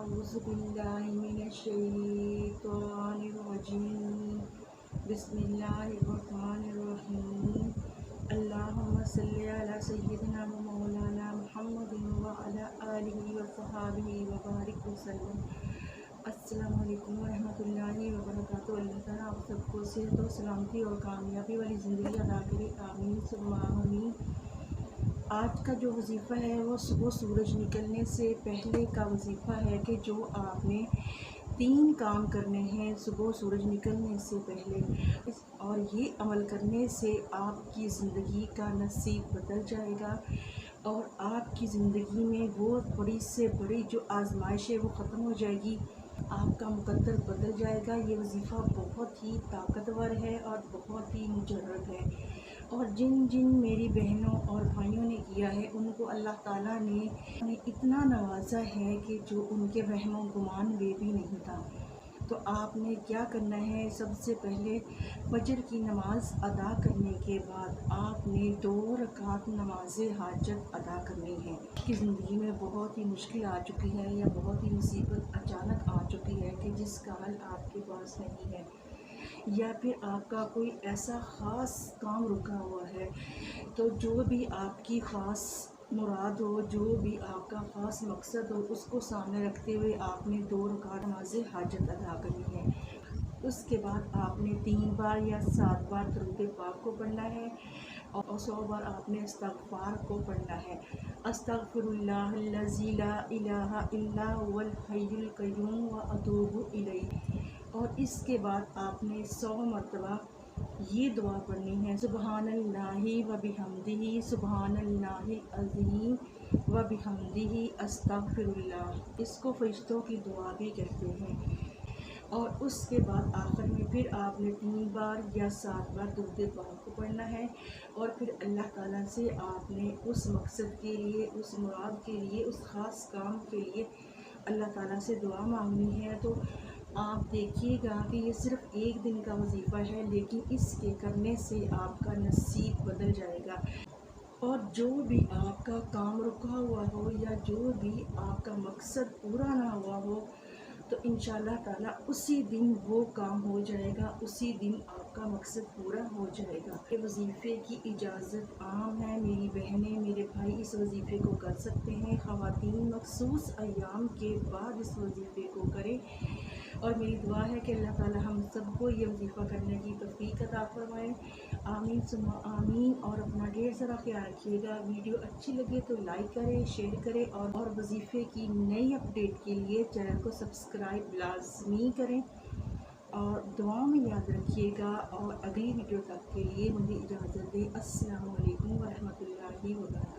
أعوذ بالله من الشيطان الرجيم بسم الله الرحمن الرحيم اللهم صل على سيدنا ومولانا محمد وعلى آله وصحابه وبارك وسلم۔ السلام علیکم ورحمۃ اللہ وبرکاتہ۔ اللہ تعالیٰ آپ سب کو صحت و سلامتی اور کامیابی والی زندگی عطا کرے، آمین ثم آمین۔ آج کا جو وظیفہ ہے وہ صبح سورج نکلنے سے پہلے کا وظیفہ ہے کہ جو آپ نے 3 کام کرنے ہیں صبح سورج نکلنے سے پہلے، اور یہ عمل کرنے سے آپ کی زندگی کا نصیب بدل جائے گا اور آپ کی زندگی میں وہ بڑی سے بڑی جو آزمائش ہے وہ ختم ہو جائے گی، آپ کا مقدر بدل جائے گا۔ یہ وظیفہ بہت ہی طاقتور ہے اور بہت ہی مجرب ہے، اور جن جن میری بہنوں اور بھائیوں نے کیا ہے ان کو اللہ تعالیٰ نے اتنا نوازا ہے کہ جو ان کے وہم و گمان میں بھی نہیں تھا۔ تو آپ نے کیا کرنا ہے، سب سے پہلے فجر کی نماز ادا کرنے کے بعد آپ نے 2 رکعت نماز حاجت ادا کرنی ہے۔ کی زندگی میں بہت ہی مشکل آ چکی ہے یا بہت ہی مصیبت اچانک آ چکی ہے کہ جس کا حل آپ کے پاس نہیں ہے، یا پھر آپ کا کوئی ایسا خاص کام رکا ہوا ہے، تو جو بھی آپ کی خاص مراد ہو، جو بھی آپ کا خاص مقصد ہو، اس کو سامنے رکھتے ہوئے آپ نے 2 رکعت نماز حاجت ادا کرنی ہے۔ اس کے بعد آپ نے 3 بار یا 7 بار درود پاک کو پڑھنا ہے اور 100 بار آپ نے استغفار کو پڑھنا ہے۔ استغفر اللہ الذی لا الہ الا هو الحی القیوم واتوب الیہ۔ اور اس کے بعد آپ نے 100 مرتبہ یہ دعا پڑھنی ہے، سبحان اللہ وبحمدہ سبحان اللہ العظیم وبحمدہ استغفر اللہ۔ اس کو فرشتوں کی دعا بھی کہتے ہیں۔ اور اس کے بعد آخر میں پھر آپ نے 3 بار یا 7 بار درود پاک کو پڑھنا ہے، اور پھر اللہ تعالیٰ سے آپ نے اس مقصد کے لیے، اس مراد کے لیے، اس خاص کام کے لیے اللہ تعالیٰ سے دعا مانگنی ہے۔ تو آپ دیکھیے گا کہ یہ صرف 1 دن کا وظیفہ ہے، لیکن اس کے کرنے سے آپ کا نصیب بدل جائے گا، اور جو بھی آپ کا کام رکا ہوا ہو یا جو بھی آپ کا مقصد پورا نہ ہوا ہو، تو انشاءاللہ تعالیٰ اسی دن وہ کام ہو جائے گا، اسی دن آپ کا مقصد پورا ہو جائے گا۔ یہ وظیفے کی اجازت عام ہے، میری بہنیں میرے بھائی اس وظیفے کو کر سکتے ہیں، خواتین مخصوص ایام کے بعد اس وظیفے کو کریں، اور میری دعا ہے کہ اللہ تعالیٰ ہم سب کو یہ وظیفہ کرنے کی توفیق عطا فرمائے، آمین ثم آمین۔ اور اپنا ڈھیر سارا خیال رکھیے گا۔ ویڈیو اچھی لگے تو لائک کریں، شیئر کریں، اور وظیفے کی نئی اپڈیٹ کے لیے چینل کو سبسکرائب لازمی کریں، اور دعاؤں میں یاد رکھیے گا، اور اگلی ویڈیو تک کے لیے مجھے اجازت دیں۔ السلام علیکم ورحمۃ اللہ وبرکاتہ۔